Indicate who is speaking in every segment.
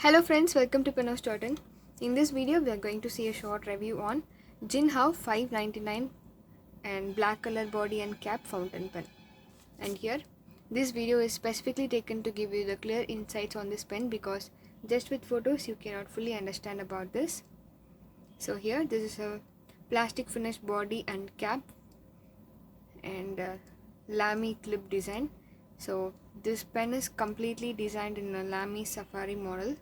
Speaker 1: Hello friends, welcome to penhouse. In this video, we are going to see a short review on Jinhao 599 and black color body and cap fountain pen. And here, this video is specifically taken to give you the clear insights on this pen because just with photos you cannot fully understand about this. So here, this is a plastic finish body and cap and lamy clip design. So this pen is completely designed in a lamy safari model.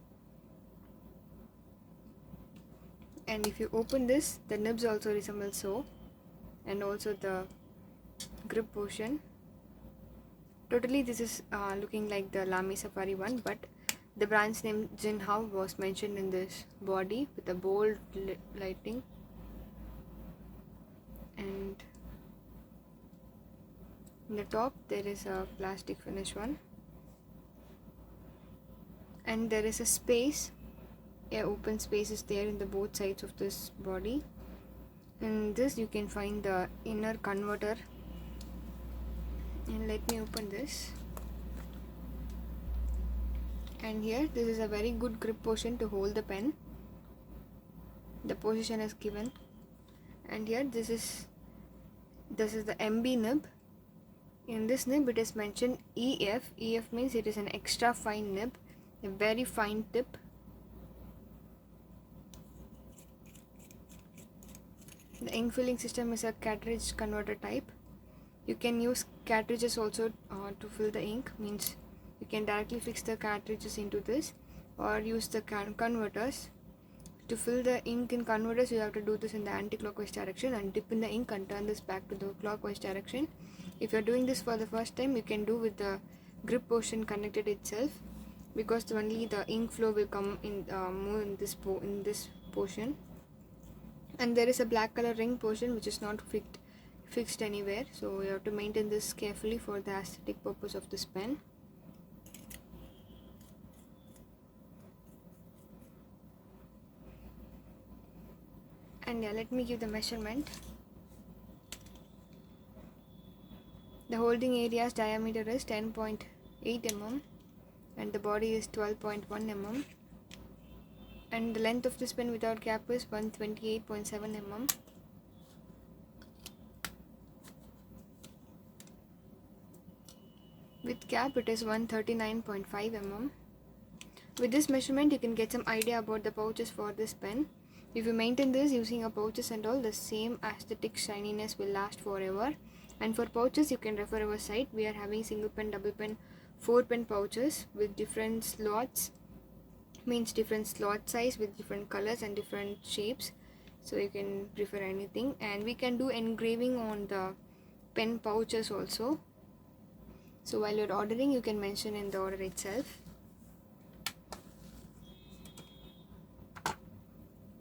Speaker 1: And if you open this, the nibs also resemble so, and also the grip portion. Totally this is looking like the lamy safari one, but the brand's name Jinhao was mentioned in this body with a bold lighting. And in the top there is a plastic finish one, and there is a space, open space is there in the both sides of this body. In this you can find the inner converter, and let me open this. And here this is a very good grip portion to hold the pen. The position is given, and here this is the MB nib. In this nib it is mentioned EF. EF means it is an extra fine nib, a very fine tip. The ink filling system is a cartridge converter type. You can use cartridges also to fill the ink, means you can directly fix the cartridges into this or use the converters. To fill the ink in converters, you have to do this in the anti-clockwise direction and dip in the ink and turn this back to the clockwise direction. If you are doing this for the first time, you can do with the grip portion connected itself, because only the ink flow will come in more in this portion. And there is a black color ring portion which is not fixed anywhere, so you have to maintain this carefully for the aesthetic purpose of this pen. And yeah, let me give the measurement. The holding area's diameter is 10.8 mm and the body is 12.1 mm. And the length of this pen without cap is 128.7 mm. With cap it is 139.5 mm. With this measurement you can get some idea about the pouches for this pen. If you maintain this using a pouches and all, the same aesthetic shininess will last forever. And for pouches you can refer our site. We are having single pen, double pen, 4 pen pouches with different slots, means different slot size with different colors and different shapes, so you can prefer anything. And we can do engraving on the pen pouches also, so while you're ordering you can mention in the order itself.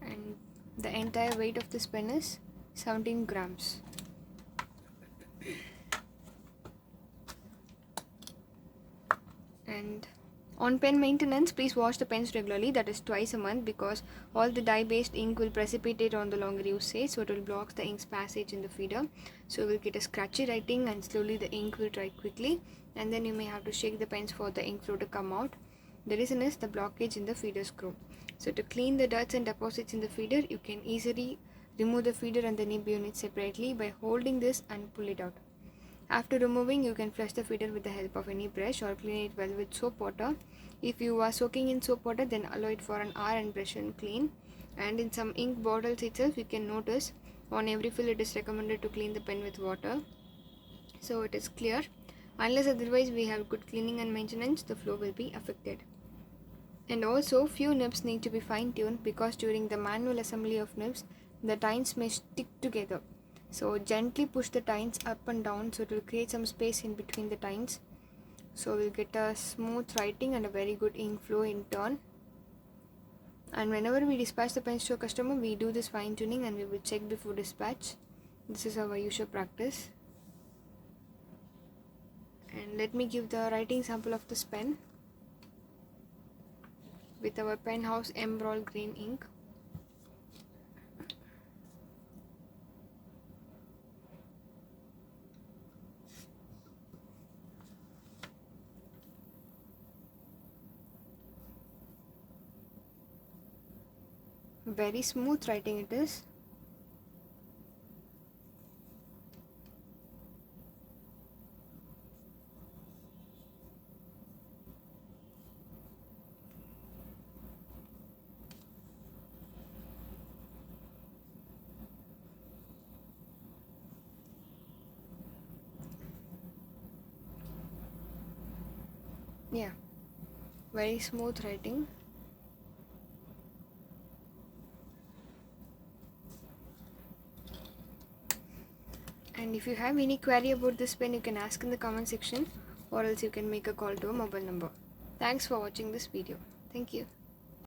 Speaker 1: And the entire weight of this pen is 17 grams. And on pen maintenance, please wash the pens regularly, that is twice a month, because all the dye based ink will precipitate on the longer usage, so it will block the ink's passage in the feeder, so you will get a scratchy writing and slowly the ink will dry quickly, and then you may have to shake the pens for the ink flow to come out. The reason is the blockage in the feeder screw. So to clean the dirt and deposits in the feeder, you can easily remove the feeder and the nib unit separately by holding this and pull it out. After removing, you can flush the feeder with the help of any brush or clean it well with soap water. If you are soaking in soap water, then allow it for an hour and brush and clean. And in some ink bottles itself, you can notice on every fill it is recommended to clean the pen with water, so it is clear. Unless otherwise we have good cleaning and maintenance, the flow will be affected. And also few nibs need to be fine-tuned, because during the manual assembly of nibs, the tines may stick together. So gently push the tines up and down, so it will create some space in between the tines, so we'll get a smooth writing and a very good ink flow in turn. And whenever we dispatch the pens to a customer, we do this fine tuning and we will check before dispatch. This is our usual practice. And let me give the writing sample of this pen with our penhouse emerald green ink. Very smooth writing it is. Yeah, very smooth writing. And if you have any query about this pen, you can ask in the comment section, or else you can make a call to a mobile number. Thanks for watching this video. Thank you.